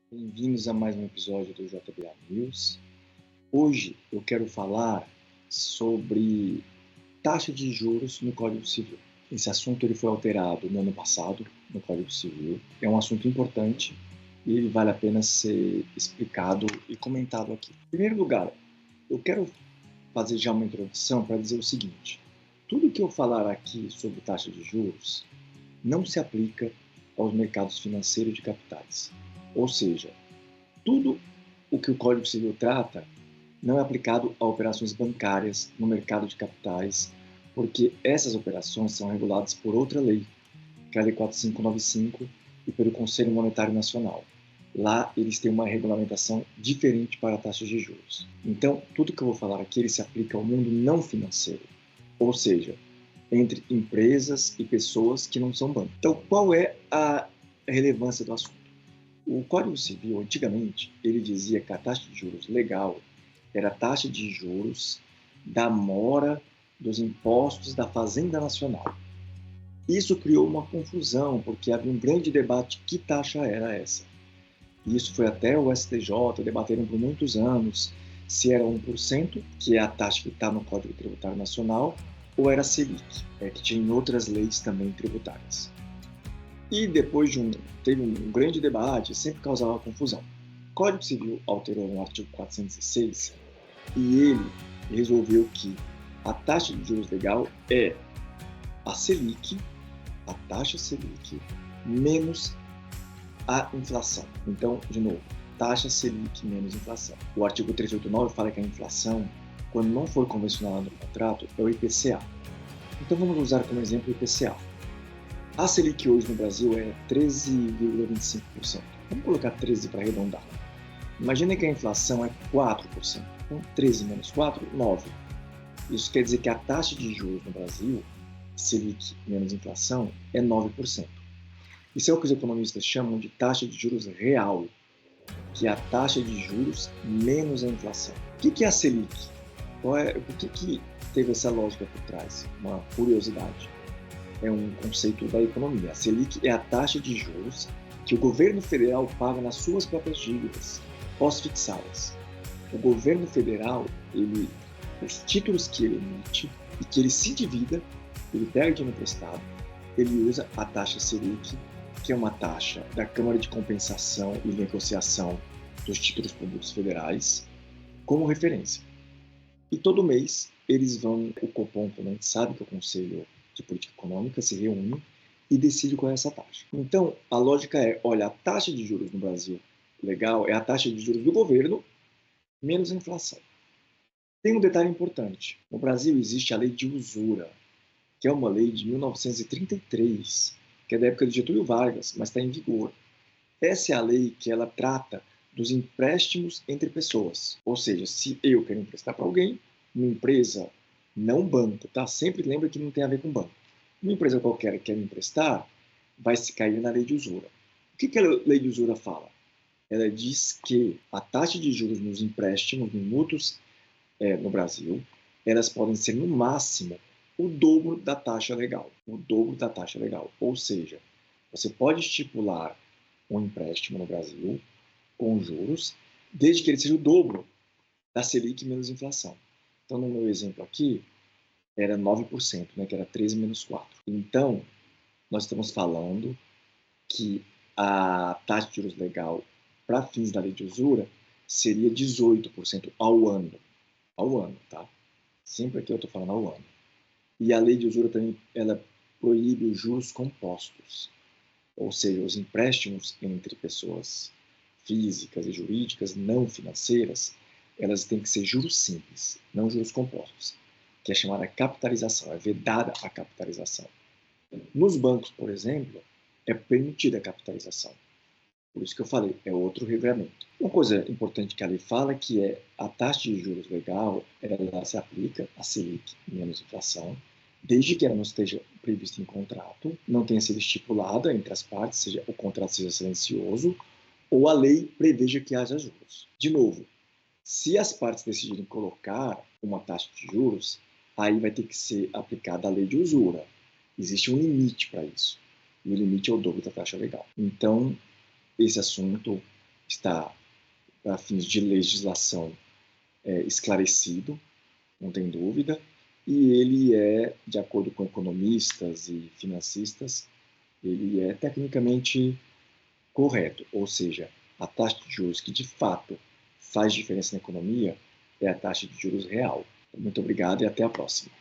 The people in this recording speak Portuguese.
Bem-vindos a mais um episódio do JBA News. Hoje eu quero falar sobre taxa de juros no Código Civil. Esse assunto ele foi alterado no ano passado no Código Civil. É um assunto importante e ele vale a pena ser explicado e comentado aqui. Em primeiro lugar, eu quero fazer já uma introdução para dizer o seguinte: tudo que eu falar aqui sobre taxa de juros não se aplica aos mercados financeiros de capitais. Ou seja, tudo o que o Código Civil trata não é aplicado a operações bancárias no mercado de capitais, porque essas operações são reguladas por outra lei, que é a Lei 4595, e pelo Conselho Monetário Nacional. Lá eles têm uma regulamentação diferente para taxas de juros. Então, tudo que eu vou falar aqui ele se aplica ao mundo não financeiro, ou seja, entre empresas e pessoas que não são bancos. Então, qual é a relevância do assunto? O Código Civil, antigamente, ele dizia que a taxa de juros legal era a taxa de juros da mora dos impostos da Fazenda Nacional. Isso criou uma confusão, porque havia um grande debate que taxa era essa. E isso foi até o STJ, debateram por muitos anos se era 1%, que é a taxa que está no Código Tributário Nacional, ou era a Selic, que tinha em outras leis também tributárias. E depois teve um grande debate, sempre causava confusão. O Código Civil alterou no artigo 406 e ele resolveu que a taxa de juros legal é a Selic, a taxa Selic, menos a inflação. Então, de novo, taxa Selic menos inflação. O artigo 389 fala que a inflação, quando não for convencionada no contrato, é o IPCA. Então vamos usar como exemplo o IPCA. A Selic hoje no Brasil é 13,25%. Vamos colocar 13 para arredondar. Imagina que a inflação é 4%. Então, 13 menos 4, 9. Isso quer dizer que a taxa de juros no Brasil, Selic menos inflação, é 9%. Isso é o que os economistas chamam de taxa de juros real, que é a taxa de juros menos a inflação. O que é a Selic? Por que teve essa lógica por trás? Uma curiosidade. É um conceito da economia. A Selic é a taxa de juros que o governo federal paga nas suas próprias dívidas, pós-fixadas. O governo federal, os títulos que ele emite e que ele se divida, ele pega dinheiro emprestado, ele usa a taxa Selic, que é uma taxa da Câmara de Compensação e Negociação dos Títulos Públicos Federais, como referência. E todo mês eles vão, o Copom, como a gente sabe, que é o Conselho de Política Econômica, se reúne e decide qual é essa taxa. Então, a lógica é, olha, a taxa de juros no Brasil legal é a taxa de juros do governo menos a inflação. Tem um detalhe importante. No Brasil existe a lei de usura, que é uma lei de 1933, que é da época de Getúlio Vargas, mas está em vigor. Essa é a lei que ela trata dos empréstimos entre pessoas. Ou seja, se eu quero emprestar para alguém, uma empresa, não banco, tá? Sempre lembra que não tem a ver com banco. Uma empresa qualquer que quer me emprestar, vai se cair na lei de usura. O que a lei de usura fala? Ela diz que a taxa de juros nos empréstimos, nos mútuos no Brasil, elas podem ser no máximo o dobro da taxa legal. O dobro da taxa legal. Ou seja, você pode estipular um empréstimo no Brasil com juros, desde que ele seja o dobro da Selic menos inflação. Então, no meu exemplo aqui, era 9%, né, que era 13 menos 4. Então, nós estamos falando que a taxa de juros legal para fins da lei de usura seria 18% ao ano. Ao ano, tá? Sempre aqui eu estou falando ao ano. E a lei de usura também ela proíbe os juros compostos, ou seja, os empréstimos entre pessoas físicas e jurídicas não financeiras, elas têm que ser juros simples, não juros compostos, que é chamada capitalização, é vedada a capitalização. Nos bancos, por exemplo, é permitida a capitalização. Por isso que eu falei, é outro regulamento. Uma coisa importante que a lei fala que é a taxa de juros legal, ela se aplica a Selic menos inflação, desde que ela não esteja prevista em contrato, não tenha sido estipulada entre as partes, seja o contrato seja silencioso, ou a lei preveja que haja juros. De novo, se as partes decidirem colocar uma taxa de juros, aí vai ter que ser aplicada a lei de usura. Existe um limite para isso. E o limite é o dobro da taxa legal. Então, esse assunto está, para fins de legislação, esclarecido, não tem dúvida, e ele é, de acordo com economistas e financistas, ele é tecnicamente correto, ou seja, a taxa de juros que de fato faz diferença na economia é a taxa de juros real. Muito obrigado e até a próxima.